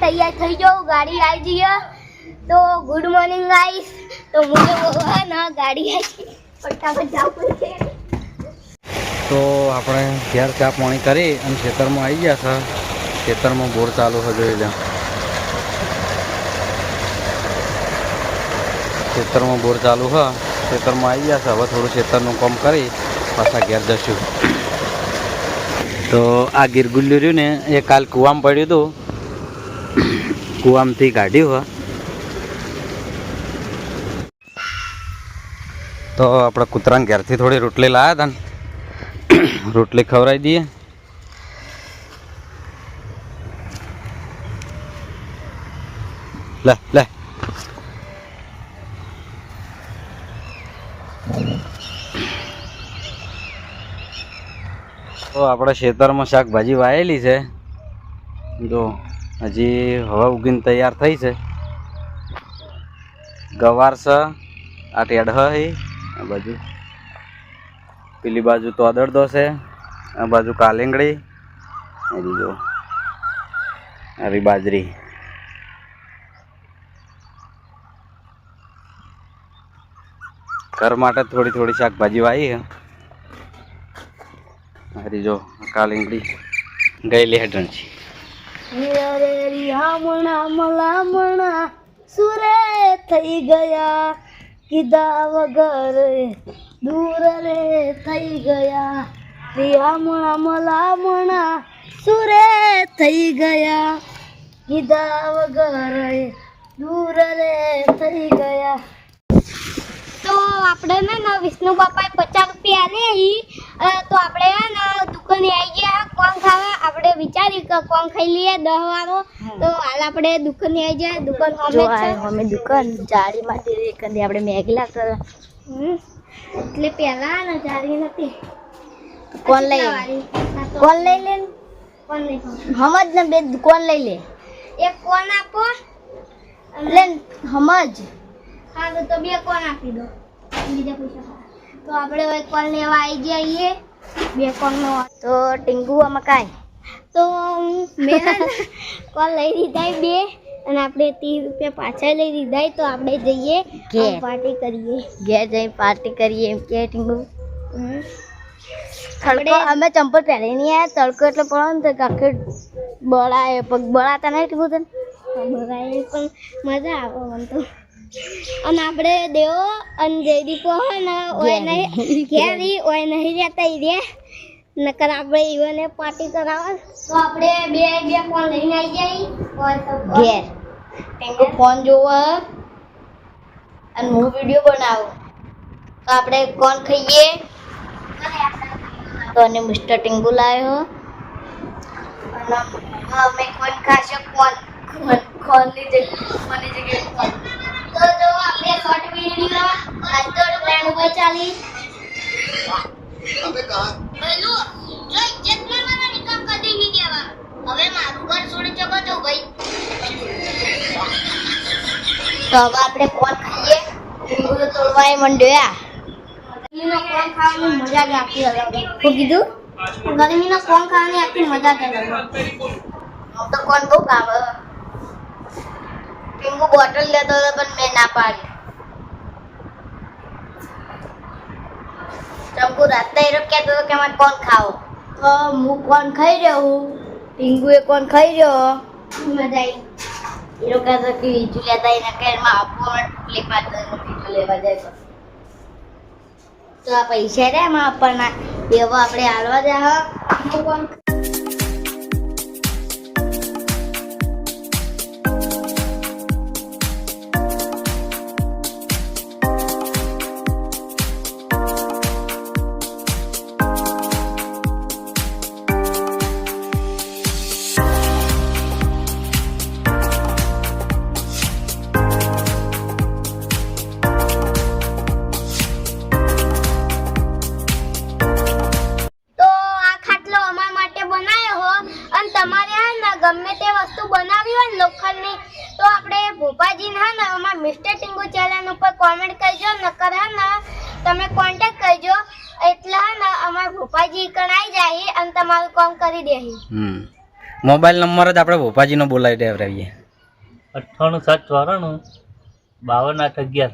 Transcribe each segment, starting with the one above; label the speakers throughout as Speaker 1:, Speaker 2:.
Speaker 1: तैयार થઈ જાઓ ગાડી આવી જઈએ તો ગુડ મોર્નિંગ ગાઈસ તો મુझे वो है ना गाड़ी आई फटाफट जाओ પડશે
Speaker 2: તો આપણે ઘેર ચા પાણી કરી અને ખેતરમાં આવી ગયા છે ખેતરમાં બોર ચાલુ છે જોઈ લે ખેતરમાં બોર ચાલુ છે ખેતરમાં આવી ગયા છે હવે થોડું ખેતરનું કામ કરી પાછા ઘેર જશું તો આ ગીરગુલ્યું રહ્યું ને એ કાલ કૂવામાં પડ્યું હતું કૂવામાંથી કાઢ્યું હોય તો આપણે કૂતરાને ઘેરથી થોડી રોટલી લાવ્યા હતા ને રોટલી ખવડાવી દઈએ લે લે તો આપણે ખેતરમાં શાકભાજી વાયેલી છે જો હજી હવા ઉગીને તૈયાર થઈ છે ગવાર છે આ ટેઢ હે આ બાજુ પેલી બાજુ તો અદરદો છે આ બાજુ કાલિંગડી એ જો આવી બાજરી ઘર માટે થોડી થોડી શાકભાજી વાવી હરી જો કાલિંગડી ગયેલી હેઠળ છે
Speaker 1: રે રિયામણા મલામણા સુરે થઈ ગયા કીધા વગર દૂર રે થઈ ગયા રિયામણા મલામણા સુરે થઈ ગયા કીધા વગર દૂર રે થઈ ગયા તો આપણે ને વિષ્ણુ બાપાએ 50 રૂપિયા આલે તો આપણે ને દુકાને આવી ગયા કોણ ખાવા આપણે વિચાર્યું કે કોણ ખાઈ લઈએ 10 વાળો તો હાલ આપણે દુકાને આવી જાય દુકાન હોમે છે હોમે દુકાન જાળી માટે કંદી આપણે મેગલા કર એટલે પહેલા ને જાળી નથી કોણ લઈ લે કોણ લઈ સમજ ને બે કોણ લઈ લે એક કોણ આપો એટલે સમજ હા તો બે કોણ આપી દો બીજા પૈસા તો આપણે એક કોલ લેવા આવી જઈએ બે કોલ નો તો ટીંગુ આમાં કાંઈ તો મેં કોલ લઈ લીધા બે અને આપણે 30 રૂપિયા પાછા લઈ લીધા તો આપણે જઈએ પાર્ટી કરીએ ઘેર જઈ પાર્ટી કરીએ એમ કે ટીંગુ તડકો અમે ચંપલ પહેરી નહીં આવ્યા તડકો એટલે પડો ને તો કાકે બળાય પગ બળાતા નહીં ટીંગુ તને બળાય પણ મજા આવે મને તો અને આપણે દેવો અને જયદીપો હે ને ઓય નહીં ઘેરી ઓય નહીં રહેતા રે નકર આપણે ઈવને પાર્ટી કરાવવા તો આપણે બે ફોન લઈને આવી જઈએ ઘેર ટેંગો ફોન જોવો અને હું વિડિયો બનાવું તો આપણે કોણ ખાઈએ તો અને મિસ્ટર ટેંગુ લાવ્યો અને અમે કોણ ખાશે કોણની જગ્યાએ કોણ તો જો આપણે શોર્ટ વિડિયો આજ તો પ્લાન ઉપર ચાલી અબે કહા બોલો જો ઇજ્જત કરવાના નિકામ કદી નહીં દેવા હવે મારું ઘર છોડી જવો જો ભાઈ તો હવે આપણે કોણ ખાઈએ ઊંઘો તોડવાય મંડ્યા ગરમીનો કોણ ખાવાની મજા જ આખી અલગ શું કીધું ગરમીનો કોણ ખાવાની આખી મજા જ અલગ તો કોણ બહુ ખાવે ટીંગુ બોટલ લેતો હતો પણ મેં ના પાડી ચંકુ રાતે એ કહેતો હતો કે મને કોણ ખાવો તો હું કોણ ખાઈ રહ્યો હું ટીંગુએ કોણ ખાઈ રહ્યો મજા આવી એ લોકો કહેતો કે બીજું લેતા એના ઘરમાં આપવા પ્લે પાડતો બીજું લેવા જાય તો આ પૈસા રે એમાં આપણના એવો આપણે હાલવા જાય કોણ ગમે તે વસ્તુ બનાવી હોય ને લોખંડની તો આપણે ભોપાજીને હે ને અમાર મિસ્ટર ટીંગુ ચેનલ ઉપર કોમેન્ટ કરજો નકર હે ને તમે કોન્ટેક્ટ કરજો એટલે હે ને અમાર ભોપાજી કણાઈ જાય અને તમારું કામ કરી દેહી
Speaker 2: મોબાઈલ નંબર જ આપણે ભોપાજીનો બોલાવી દેવરાવીએ.
Speaker 3: 98 794 52 8 11.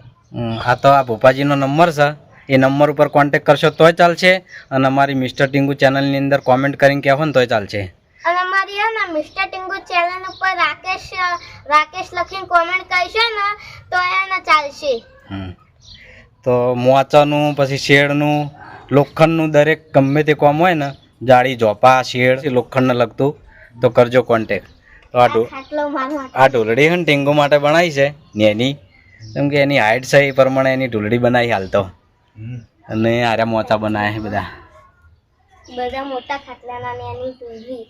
Speaker 2: આ તો આ ભોપાજીનો નંબર છે. એ નંબર ઉપર કોન્ટેક કરશો તોય ચાલશે અને અમારી મિસ્ટર ટીંગુ ચેનલની અંદર કોમેન્ટ કરીને કહેવો ને તોય ચાલશે.
Speaker 1: અને અમારી હે ને મિસ્ટર ટિંગુ ચેનલ ઉપર રાકેશ લખીને કોમેન્ટ કરશો ને તો એને ચાલશે.
Speaker 2: તો મોચાનું પછી શેડનું લોખંડનું દરેક ગમે તે કામ હોય ને જાળી ઝોપા શેડ લોખંડને લગતું તો કરજો કોન્ટેક. તો આ ઢોલડી છે ને ટીંગુ માટે બનાવી છે નેની, કેમ કે એની હાઈટ છે એ પ્રમાણે એની ઢોલડી બનાવી હાલતો. અને આર્યા મોચા બનાવ્યા છે બધા
Speaker 1: મોટા ખાટલાના નેની ઢોલડી.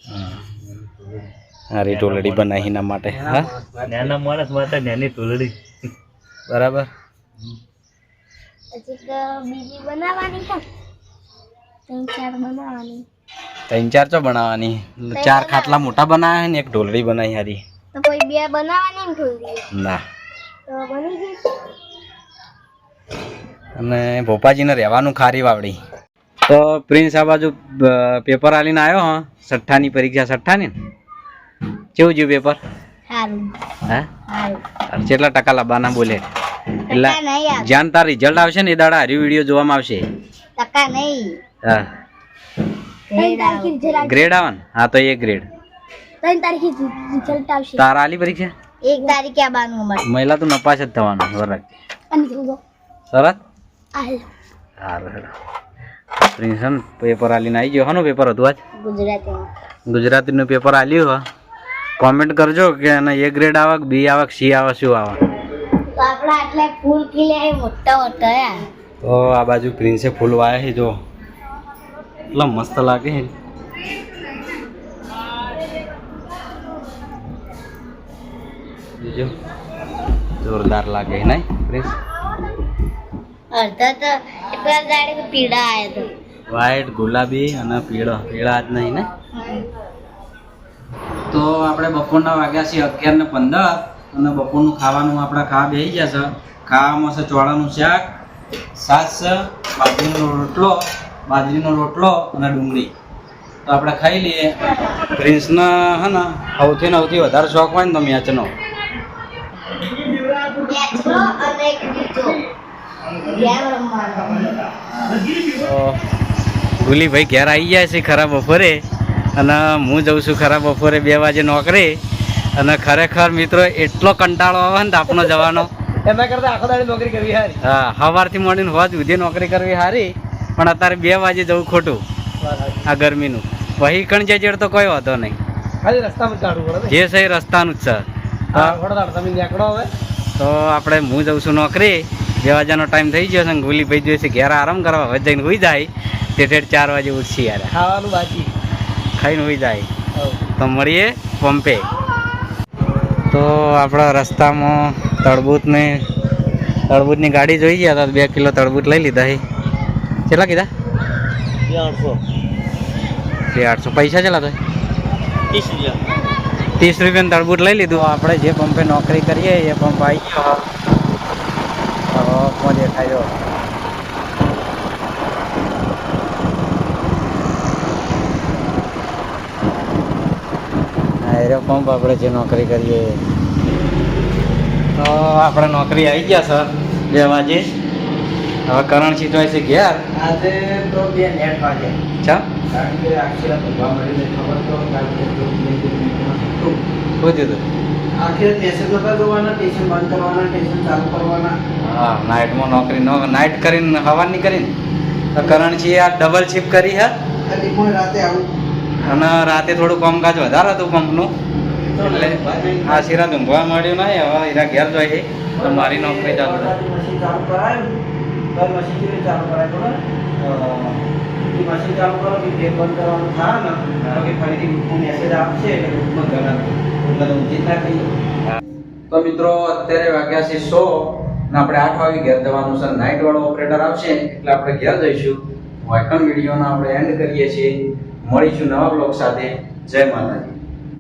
Speaker 2: હારી ઢોલડી બનાવી એના માટે. હા
Speaker 3: નાના માણસ માટે નાની ઢોલડી.
Speaker 2: બરાબર.
Speaker 1: હજી બીજી બનાવવાની છે, 3-4 બનાવવાની.
Speaker 2: 3-4 તો બનાવવાની. 4 ખાટલા મોટા બનાવ્યા ને એક ઢોલડી બનાવી હારી.
Speaker 1: તો કોઈ 2 બનાવવાની ને ઢોલડી
Speaker 2: ના
Speaker 1: તો બની ગઈ.
Speaker 2: અને ભોપાજીને રહેવાનું ખારી વાવડી. તો પ્રિન્સ આ બાજુ પેપર આલીને આવ્યો. હા, 6ઠ્ઠાની પરીક્ષા 6ઠ્ઠાની ને કેવું જ્યું પેપર?
Speaker 1: સારું.
Speaker 2: હા,
Speaker 1: સારું.
Speaker 2: કેટલા ટકા લાવવાના બોલે? એટલે જ્યાં તાર રિઝલ્ટ આવશે ને એ દાડા હારી વિડીયો જોવામાં આવશે.
Speaker 1: ટકા નહીં.
Speaker 2: હા, ગ્રેડ આવે ને? હા, તો એ ગ્રેડ
Speaker 1: 3 તારીખે રિઝલ્ટ આવશે.
Speaker 2: તારા આલી પરીક્ષા
Speaker 1: 1 તારીખે આવવાનું અમારે.
Speaker 2: મહિલા તો નપાસ જ થવાનું. વરરાજ સરસ. સારું. પ્રિન્સ પેપર આલીને આવી ગયો. હાનું પેપર હતું આજ? ગુજરાતીનું પેપર આલ્યું. હા, કોમેન્ટ કરજો કે એને એ ગ્રેડ આવે કે બી આવે કે સી આવે શું આવે.
Speaker 1: તો આપણે આટલા ફૂલ ખીલ્યા મોટા મોટા યાર.
Speaker 2: તો આ બાજુ પ્રિન્સે ફૂલ વાયા છે જો, એટલા મસ્ત લાગે છે. જોરદાર લાગે નહીં પ્રિન્સ?
Speaker 1: અડધા તો એટલા જાડે પીળા આવ્યા તો
Speaker 2: વ્હાઈટ, ગુલાબી અને પીળો. પીળા જ નહીં ને? તો આપણે બપોરના વાગ્યા છે 11:15 અને બપોરનું ખાવાનું આપણે ખાવા બેસી ગયા છે. ખાવામાં છે ચોળાનું શાક, છાશ છે, બાજરીનો રોટલો અને ડુંગળી. તો આપણે ખાઈ લઈએ. પ્રિન્સને હે ને સૌથી વધારે શોખ હોય ને તો મેચનો. ગુલીભાઈ ઘેર આવી ગયા છે ખરા બપોરે અને હું જઉં છું ખરા બપોરે 2 વાગે નોકરી. અને ખરેખર મિત્રો એટલો કંટાળો આવે ને આપણો જવાનો, એના કરતા આખો દાડી નોકરી કરવી સારી. હા, સવારથી મળીને હોજ સુધી નોકરી કરવી સારી, પણ અત્યારે 2 વાગે જવું ખોટું આ ગરમીનું. વહી કણ જેડ તો કોઈ વાંધો નહીં, ખાલી રસ્તામાં કાઢવું પડે. જે છે રસ્તાનું જ છે. તો આપણે હું જઉં છું નોકરી. 2 વાગ્યાનો ટાઈમ થઈ ગયો છે ને ગુલીભાઈ જોઈશે ઘેર આરામ કરવા. હવે જઈને હોઈ જાય તે 4 વાગે ઉઠશી યાર. ખાવાનું બાકી ખાઈને હોઈ જાય. તો મળીએ પંપે. તો આપણા રસ્તામાં તરબૂચની ગાડી જોઈ ગયા હતા. 2 કિલો તરબૂચ લઈ લીધા. કેટલા કીધા? 800. પૈસા કેટલા થાય? 30 રૂપિયાનું તરબૂચ લઈ લીધું. આપણે જે પંપે નોકરી કરીએ એ પંપ આવી ગયો. હવે દેખાયો એરો પંપ આપણે જે નોકરી કરીએ. તો આપણે નોકરી આવી ગયા સર 2 વાગે. હવે કરણસિંહ જોઈ છે ઘેર. આજે તો 2 નેટ વાગે ચા કારણ કે આખી રાત ઊંઘવા મળી ખબર તો શું દીધું આખી સ્ટેશન નતા જોવાના, સ્ટેશન બંધ કરવાના, સ્ટેશન ચાલુ કરવાના. હા, નાઇટમાં નોકરી નાઇટ કરીને હવાની કરીને તો કરણસિંહ આ ડબલ શિફ્ટ કરી હે. રાતે આવું અને રાતે થોડું કામકાજ વધારે હતું પંપનું, એટલે આ સિરાત ઊંઘવા મળ્યું નહીં. હવે એના ઘેર જોઈએ તો મારી નોકરી ચાલુ થાય. મશીન ચાલુ કરાયું, મશીન ચાલુ કરાય મશીન ચાલુ કરો કે બ્રેક બંધ કરવાનું થાય ને તો ફરીથી મેસેજ આપશે એટલે બંધ કરવાનું. એટલે ઉચિત ના કહીએ. તો મિત્રો અત્યારે વાગ્યા છે 100 ને આપણે 8 વાગે ઘેર જવાનું છે. નાઇટ વાળો ઓપરેટર આવશે એટલે આપણે ઘેર જઈશું. વાયકન વિડીયોનો આપણે એન્ડ કરીએ છીએ. મળીશું નવા બ્લોગ સાથે. જય માતાજી.